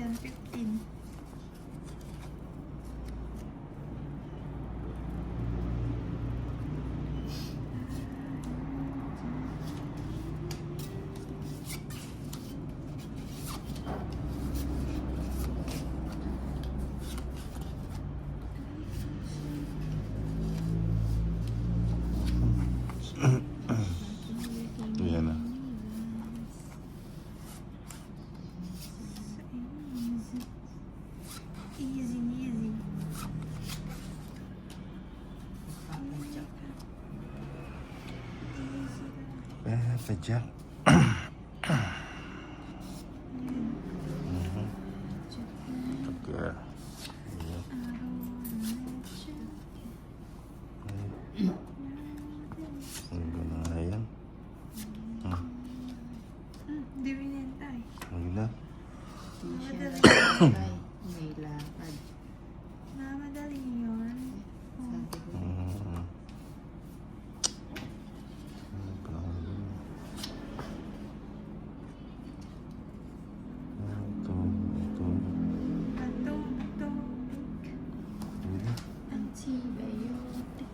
115. Yan na. Easy, easy. Papa Jack. Okay. Ang ganda na yan. Hindi binenta eh. Ang ganda. Namadali. May lakad. Namadali yun. Sabi ko, Bato. Antibiotic.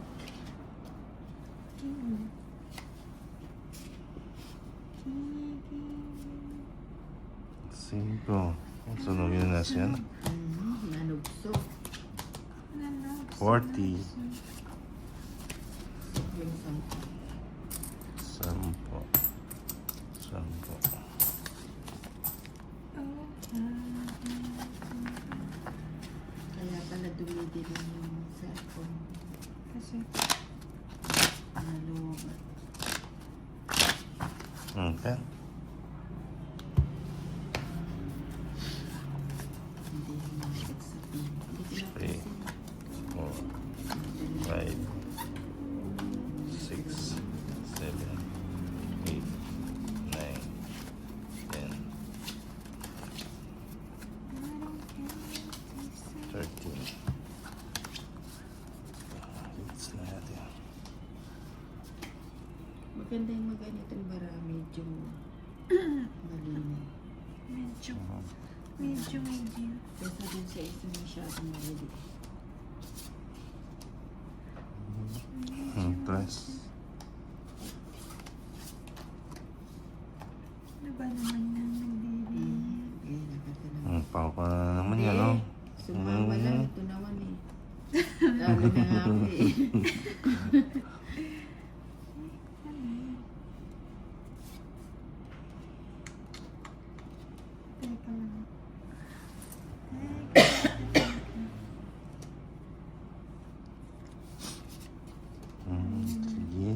King. Cinco. Sunod yun na siya. nanugso. 40. Yung Sampo. Sampo. kaya pala dumidilim yung cellphone. Kasi Nalubat. Okay. Hindi lumabas sa pin. Hindi ko Three. napansin. 4, 5, 6, 7, 8, 9, 10, 13. Hits na natin. Maganda yung maganitong bara. Medyo malinis. medyo. Kesa dun sa isa masyadong maliit. Press. Ano ba naman nang nagbibi? Eh, nakatala. Pao pa na naman yan, no? Sumama lang. Ito naman eh. Sabi na nga ako eh. Teka lang. Sige.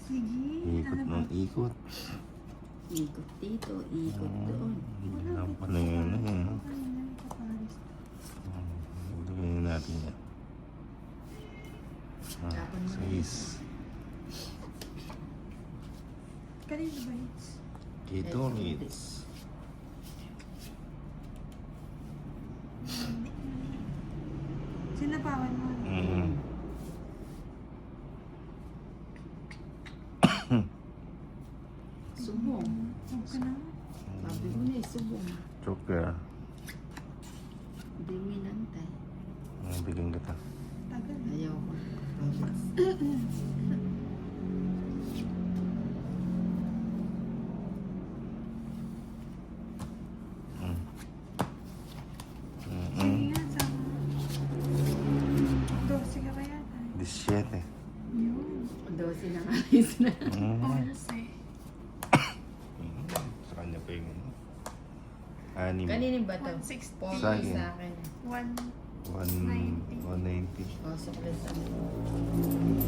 Sige. Ikot Ano ba? ng ikot. Ikot dito, ikot doon. Hindi lang pala yun. Ano yan, kapares? Ilagay natin yan. Tapon mo. 6. Kanino ba hits? Ito hits. Sinapawan mo. Subong. Huwag ka na. Sabi ko na eh, subong. Joker. Hindi mo inantay. Bigyan kita. Tagal. Ayaw ko. Sige nga, sama. 12 ka ba yata? 17. Yun. 12 na alis na. 11. Sa kanya pa yung anim. Kaninin ba to? 160. Pogi Sa akin. sa akin. 190. Pasok lang sa akin.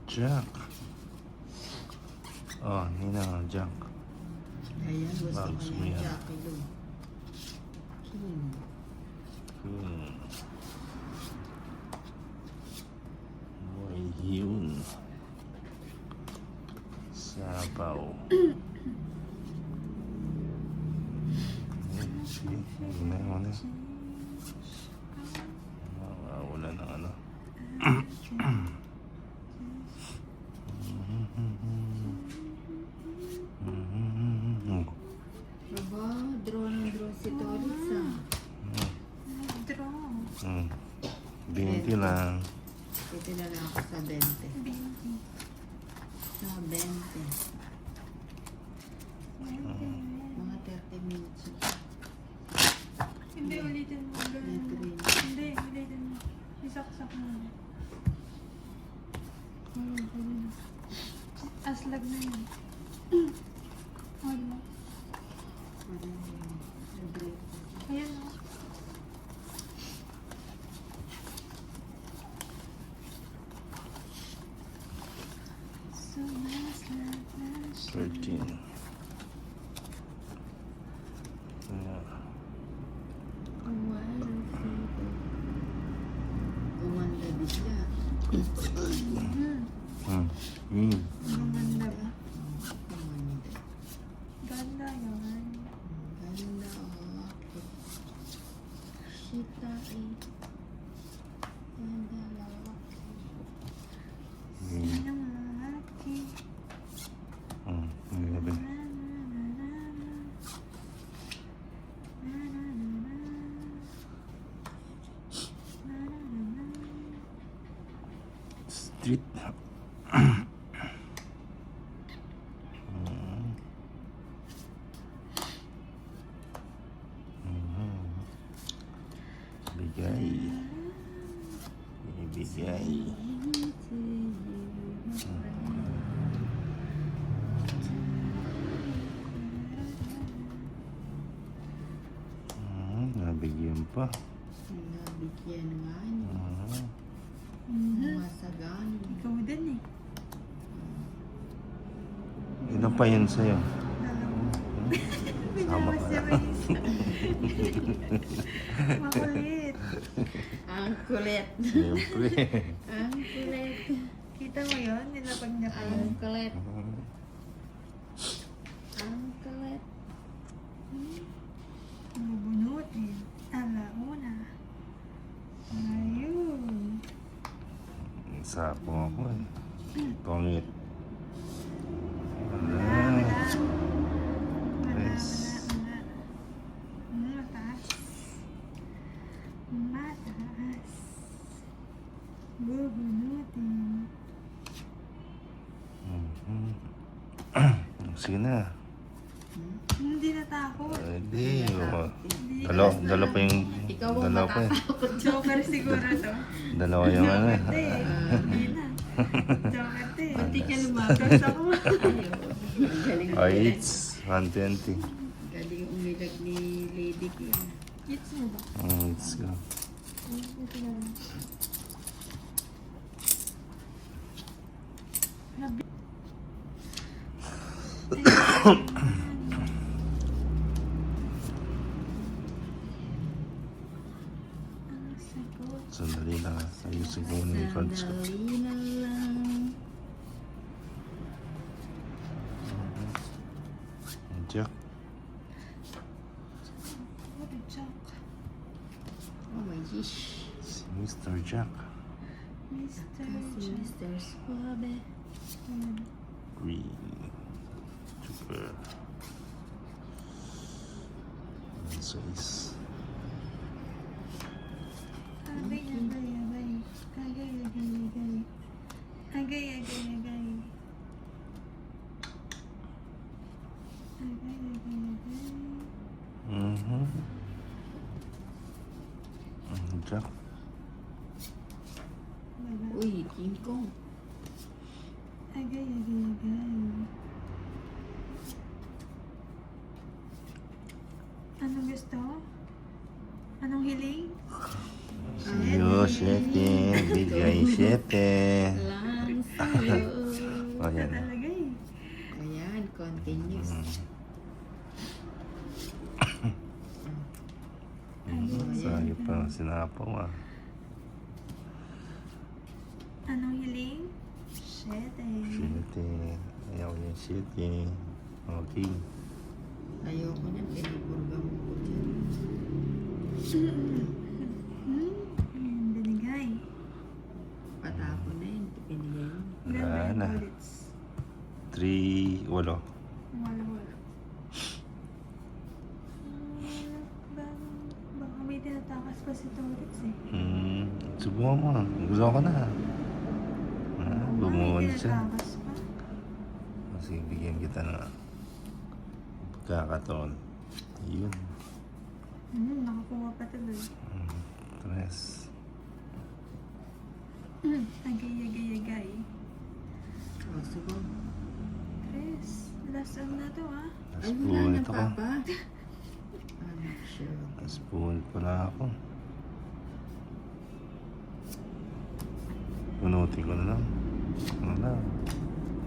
Jack. Oh, hindi na. Jack. Ayan, gusto Bagus ko mo yung yan. Jackie Lou. King. Ay, yun. Sabaw. Sige, yun na yun. Wala na ano. Aba, draw ng draw si Doris ah. Draw. 20 lang. Ito na lang ako sa 20. Binti. Sa 20. Mga 30 minutes. Hindi, ulitin mo. Ganun. May Hindi, ulitin mo. Isaksak mo. Aslag na yun. Wala. Ayan o. So nice, nice. 13. Umanda di siya. Gumanda ba? Umanda. Ganda yun. Ganda oh. Shita eh. Ganda lalaki. Sino malaki? Grabe. Street. Bigay. Ibigay. Nabigyan pa. Nabigyan nga niya. Masagan. Ikaw din eh. Ilan pa yun sa'yo? Dalawa. Sama Bigyan mo ka. si Reese. Makulit. Ang kulit. Siyempre. Ang kulit. Kita mo yun? Nilapag niya pa yun. Ang kulit. Ang kulit. Bubunot eh. Alauna. Ayun. Sapo ako eh. Pangit. Wala, Wala. wala. Wala, Yes. wala. Mataas. Mataas. Bubunutin. Sige na. Hindi natakot. Hindi. Hindi Dalawa pa yung... Ikaw ang Dalawa pa eh. matatakot. Joker siguro to. Dalawa yung ano eh. Joker to eh. Hindi na. Joker to eh. Pati ka lumakas. Gusto ko. Ang galing Oh, umilag. it's 120. Galing umilag ni Lady Kim. Hits mo ba? Let's go. Ito na lang. Nabi- Ang sagot. Sandali lang. Ayusin ko muna yung cards ko. Sandali na lang. Jack. What a joke. Oh my gosh. Si Mr. Jack. Mr. Kasi Jack. Mr. Suave. Green. Super. Size. Agay, agay, agay. Agay, agay, agay. Agay, agay, agay. Agay, agay, agay. Jack. Wala. Uy, King Kong. Agay, agay, agay. Anong gusto? Anong hiling? Sa'yo, 7. Bigay 7. Lang sa'yo. Oh, yan. Talaga eh. Ayan, continuous. Sa'yo. Hindi pa sinapaw ah. Anong hiling? 7. 7. Ayaw yung 7. Okay. Ayoko niyan, pinupurgang ko dyan. Binigay. Patapon na yun, pinigay mo. Wala na. 3, 8. Wala. Baka may tinatakas pa si Torits eh. Subukan mo. Gusto ko na. Bumuhon May siya. tinatakas pa. Kasi bigyan kita na pagkakataon. Yun. Nakakuha pa tuloy. 3. Agay. O, subo. 3. Last one na to ah. Ay, Last wala na, punit ako. Papa. I'm sure. Last punit pala ako. Punutin ko na lang. Ano na?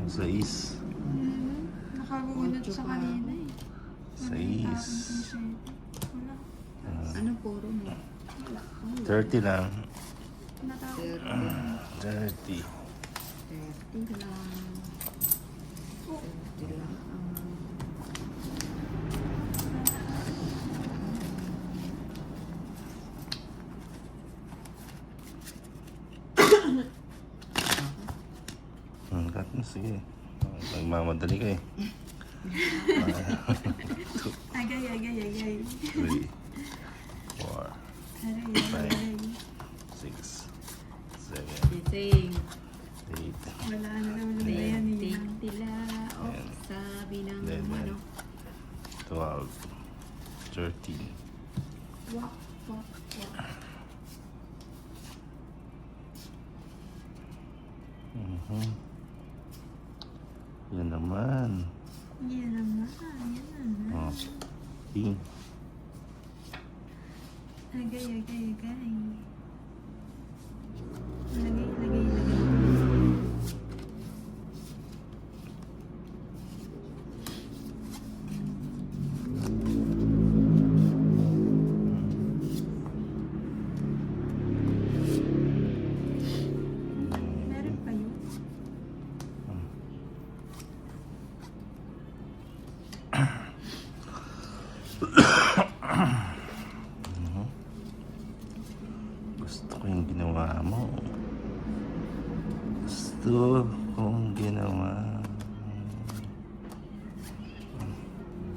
6. Nakagunod Ocho sa pa. kanina eh. Sais. Wala. Ano puro mo? Wala. 30 lang. Natapos. 30. 30 lang. 30 lang. Cut mo, sige. Nagmamadali ka eh. Agay. 3, 4, Agay. 6, 7, Gising. 8, Wala na naman na yan eh. Tila. O, sabi ng Then, ano. 12, 13. Wak. Yan naman. Yan naman. Oh. King. Agay. Lagay. Meron pa yun? Gusto ko yung ginawa mo. Gusto kong ginawa.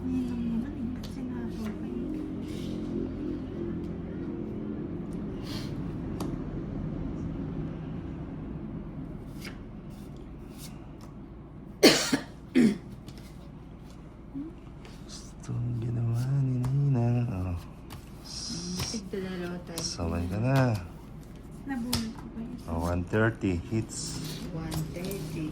Yan lang naman eh. Kasi nakakuha pa yun. Gusto kong ginawa ni Nina. Oh. Tigdadalawa tayo. Sabay ka na. Nabulot ko pa yun. Oh, 130 hits. 130.